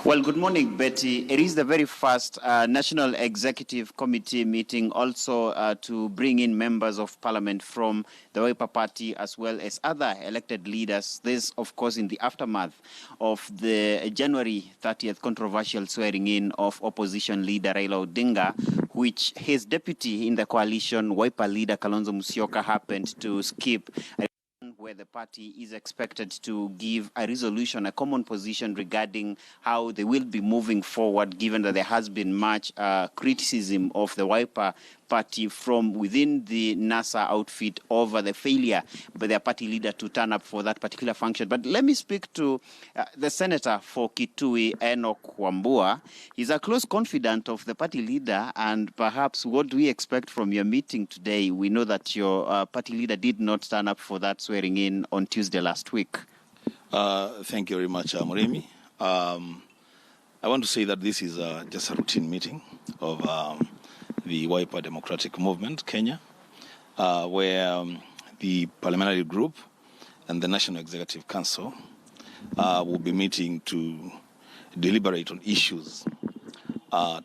Well, good morning, Betty. It is the very first National Executive Committee meeting also to bring in members of parliament from the Wiper Party as well as other elected leaders. This, of course, in the aftermath of the January 30th controversial swearing in of opposition leader Raila Odinga, which his deputy in the coalition, Wiper leader Kalonzo Musyoka, happened to skip, where the party is expected to give a resolution, a common position regarding how they will be moving forward, given that there has been much criticism of the Wiper Party from within the NASA outfit over the failure by their party leader to turn up for that particular function. But let me speak to the senator for Kitui, Enoch Wambua. He's a close confidant of the party leader, and perhaps what do we expect from your meeting today? We know that your party leader did not turn up for that swearing in on Tuesday last week. Thank you very much, Muremi. I want to say that this is just a routine meeting of the Wiper Democratic Movement, Kenya, where the parliamentary group and the National Executive Council will be meeting to deliberate on issues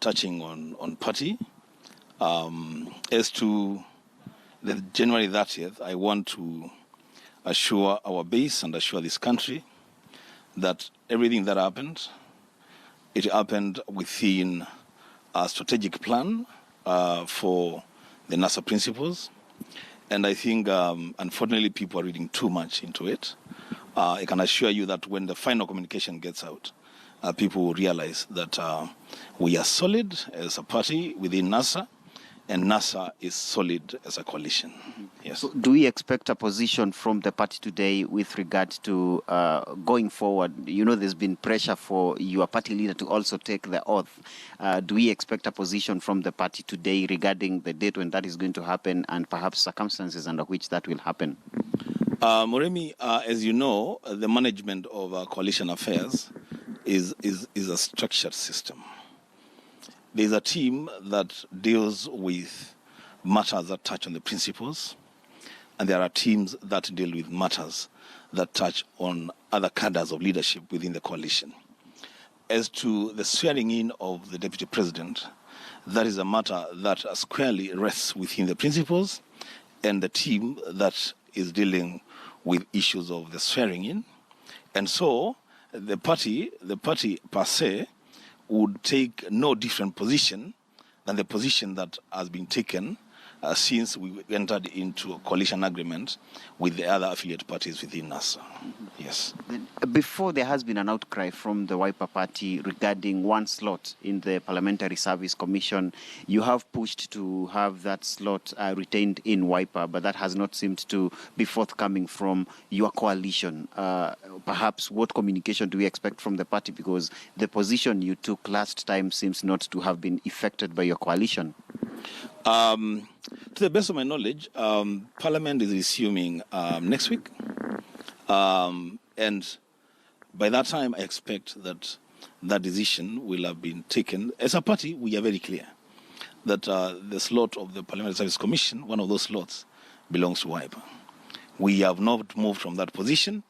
touching on party. As to the January 30th, I want to assure our base and assure this country that everything that happened, it happened within a strategic plan for the NASA principles. And I think, unfortunately, people are reading too much into it. I can assure you that when the final communication gets out, people will realize that we are solid as a party within NASA, and NASA is solid as a coalition. Yes. So do we expect a position from the party today with regard to going forward? You know, there's been pressure for your party leader to also take the oath. Do we expect a position from the party today regarding the date when that is going to happen and perhaps circumstances under which that will happen? Muremi, as you know, the management of coalition affairs is a structured system. There's a team that deals with matters that touch on the principles, and there are teams that deal with matters that touch on other cadres of leadership within the coalition. As to the swearing in of the deputy president, that is a matter that squarely rests within the principles and the team that is dealing with issues of the swearing in. And so the party per se would take no different position than the position that has been taken since we entered into a coalition agreement with the other affiliate parties within NASA. Yes. Before, there has been an outcry from the Wiper Party regarding one slot in the Parliamentary Service Commission. You have pushed to have that slot retained in Wiper, but that has not seemed to be forthcoming from your coalition. Perhaps what communication do we expect from the party, because the position you took last time seems not to have been effected by your coalition? To the best of my knowledge, Parliament is resuming next week. And by that time, I expect that that decision will have been taken. As a party, we are very clear that the slot of the Parliamentary Service Commission, one of those slots, belongs to Wiper. We have not moved from that position.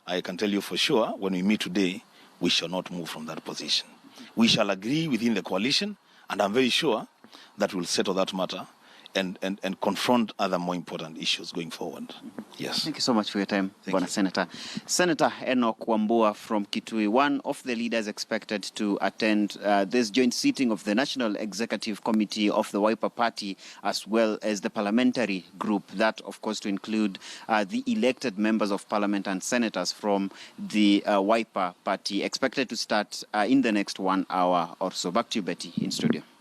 I can tell you for sure, when we meet today, we shall not move from that position. We shall agree within the coalition, and I'm very sure that we'll settle that matter and confront other more important issues going forward. Yes. Thank you so much for your time, Bwana Senator. Senator Enoch Wambua from Kitui, one of the leaders expected to attend this joint sitting of the National Executive Committee of the Wiper Party, as well as the parliamentary group, that, of course, to include the elected members of parliament and senators from the Wiper Party, expected to start in the next 1 hour or so. Back to you, Betty, in studio.